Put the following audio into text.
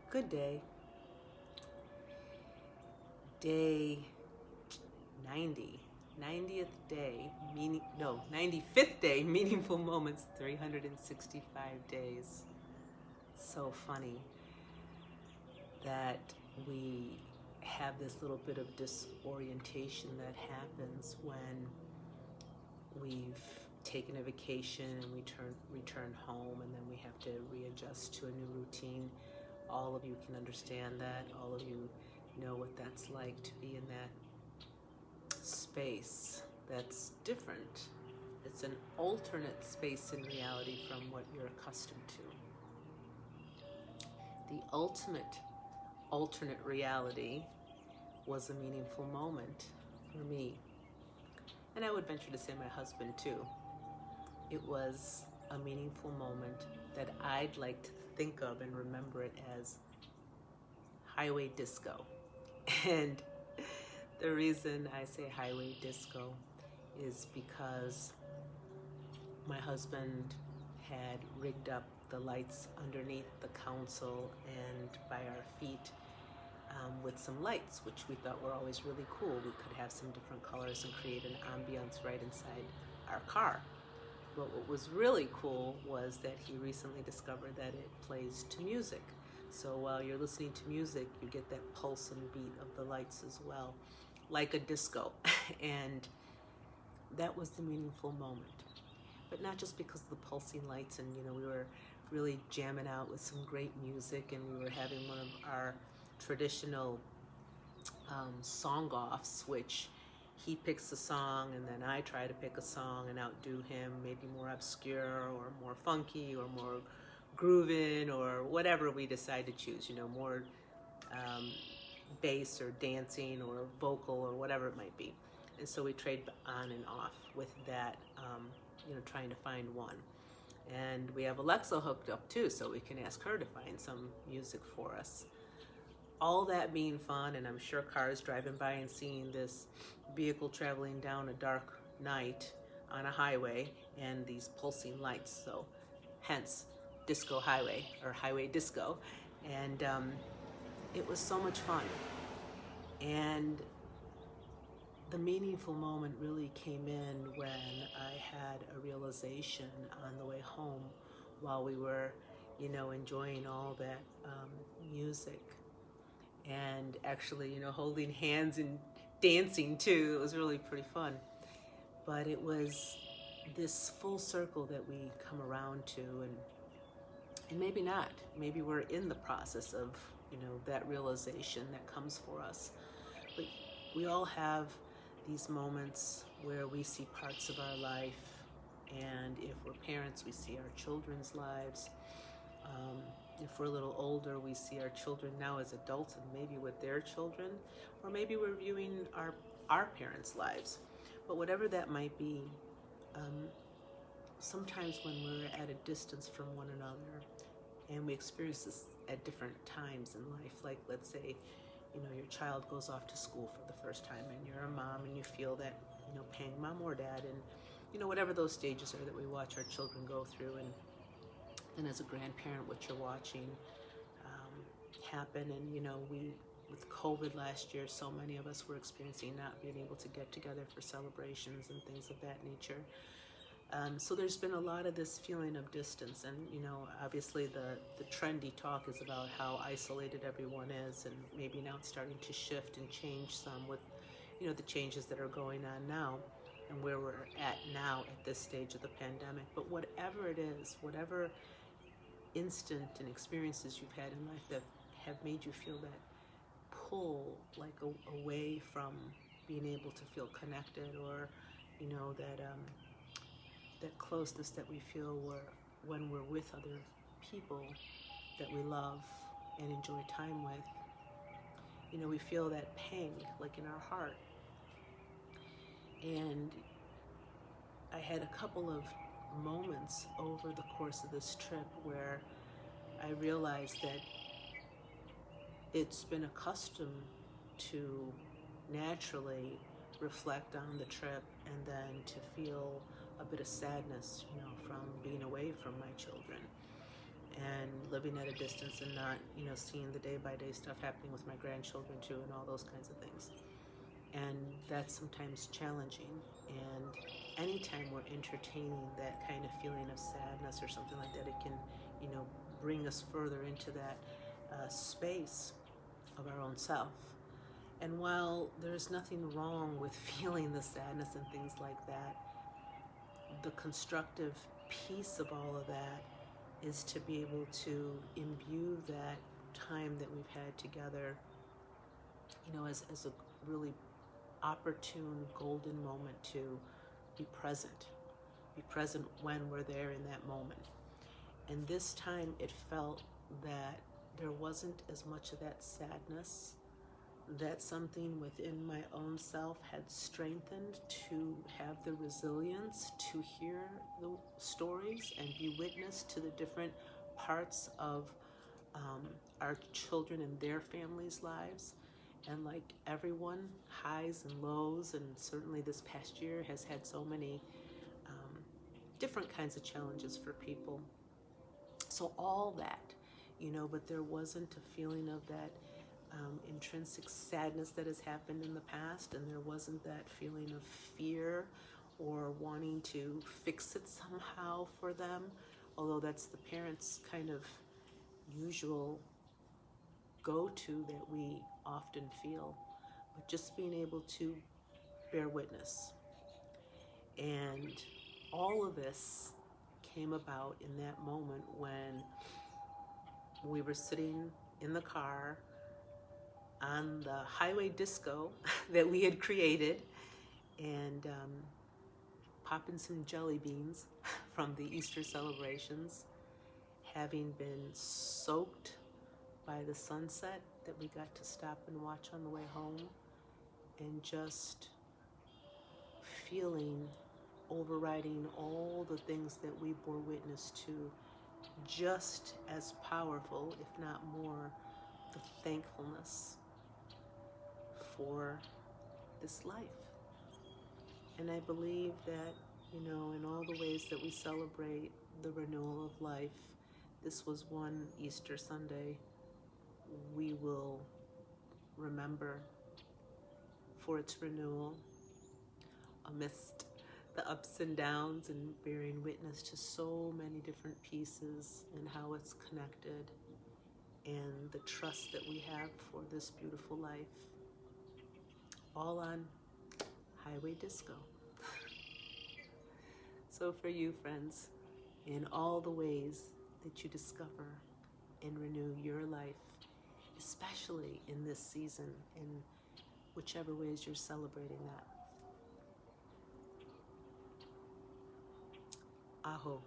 Good day. Day 90. 90th day, 95th day, meaningful moments, 365 days. So funny that we have this little bit of disorientation that happens when we've taken a vacation and we return home, and then we have to readjust to a new routine. All of you can understand that. All of you know what that's like to be in that space that's different. It's an alternate space in reality from what you're accustomed to. The ultimate alternate reality was a meaningful moment for me. And I would venture to say my husband too. It was a meaningful moment that I'd like to think of and remember it as highway disco. And the reason I say highway disco is because my husband had rigged up the lights underneath the console and by our feet with some lights, which we thought were always really cool. We could have some different colors and create an ambiance right inside our car. But what was really cool was that he recently discovered that it plays to music. So while you're listening to music, you get that pulse and beat of the lights as well, like a disco. And that was the meaningful moment. But not just because of the pulsing lights, and we were really jamming out with some great music, and we were having one of our traditional song-offs, which he picks a song and then I try to pick a song and outdo him, maybe more obscure or more funky or more grooving or whatever we decide to choose, more bass or dancing or vocal or whatever it might be. And so we trade on and off with that, trying to find one. And we have Alexa hooked up too, so we can ask her to find some music for us. All that being fun, and I'm sure cars driving by and seeing this vehicle traveling down a dark night on a highway and these pulsing lights, so hence disco highway or highway disco. And it was so much fun. And the meaningful moment really came in when I had a realization on the way home while we were, enjoying all that music. And actually, holding hands and dancing too. It was really pretty fun. But it was this full circle that we come around to, and maybe not. Maybe we're in the process of, that realization that comes for us. But we all have these moments where we see parts of our life, and if we're parents, we see our children's lives. If we're a little older, we see our children now as adults and maybe with their children, or maybe we're viewing our parents' lives. But whatever that might be, sometimes when we're at a distance from one another and we experience this at different times in life, like let's say, your child goes off to school for the first time and you're a mom and you feel that, paying mom or dad, and, whatever those stages are that we watch our children go through, and as a grandparent, what you're watching happen. And we, with COVID last year, so many of us were experiencing not being able to get together for celebrations and things of that nature. So there's been a lot of this feeling of distance, and obviously the trendy talk is about how isolated everyone is, and maybe now it's starting to shift and change some with the changes that are going on now and where we're at now at this stage of the pandemic. But whatever it is, whatever instant and experiences you've had in life that have made you feel that pull, like away from being able to feel connected, or that closeness that we feel when we're with other people that we love and enjoy time with, we feel that pang like in our heart. And I had a couple of moments over the course of this trip where I realized that it's been accustomed to naturally reflect on the trip and then to feel a bit of sadness, from being away from my children. and living at a distance and not, seeing the day-by-day stuff happening with my grandchildren too and all those kinds of things. And that's sometimes challenging. And anytime we're entertaining that kind of feeling of sadness or something like that, it can, bring us further into that space of our own self. And while there's nothing wrong with feeling the sadness and things like that, the constructive piece of all of that is to be able to imbue that time that we've had together, as a really opportune, golden moment to be present when we're there in that moment. And this time it felt that there wasn't as much of that sadness, that something within my own self had strengthened to have the resilience to hear the stories and be witness to the different parts of our children and their families' lives. And like everyone, highs and lows, and certainly this past year has had so many different kinds of challenges for people. So all that, but there wasn't a feeling of that intrinsic sadness that has happened in the past, and there wasn't that feeling of fear or wanting to fix it somehow for them, although that's the parents' kind of usual go-to that we often feel. But just being able to bear witness. And all of this came about in that moment when we were sitting in the car on the highway disco that we had created, and popping some jelly beans from the Easter celebrations, having been soaked by the sunset that we got to stop and watch on the way home, and just feeling, overriding all the things that we bore witness to, just as powerful, if not more, the thankfulness for this life. And I believe that, in all the ways that we celebrate the renewal of life, this was one Easter Sunday we will remember for its renewal amidst the ups and downs, and bearing witness to so many different pieces and how it's connected, and the trust that we have for this beautiful life, all on highway disco. So for you, friends, in all the ways that you discover and renew your life, especially in this season, in whichever ways you're celebrating that, aho.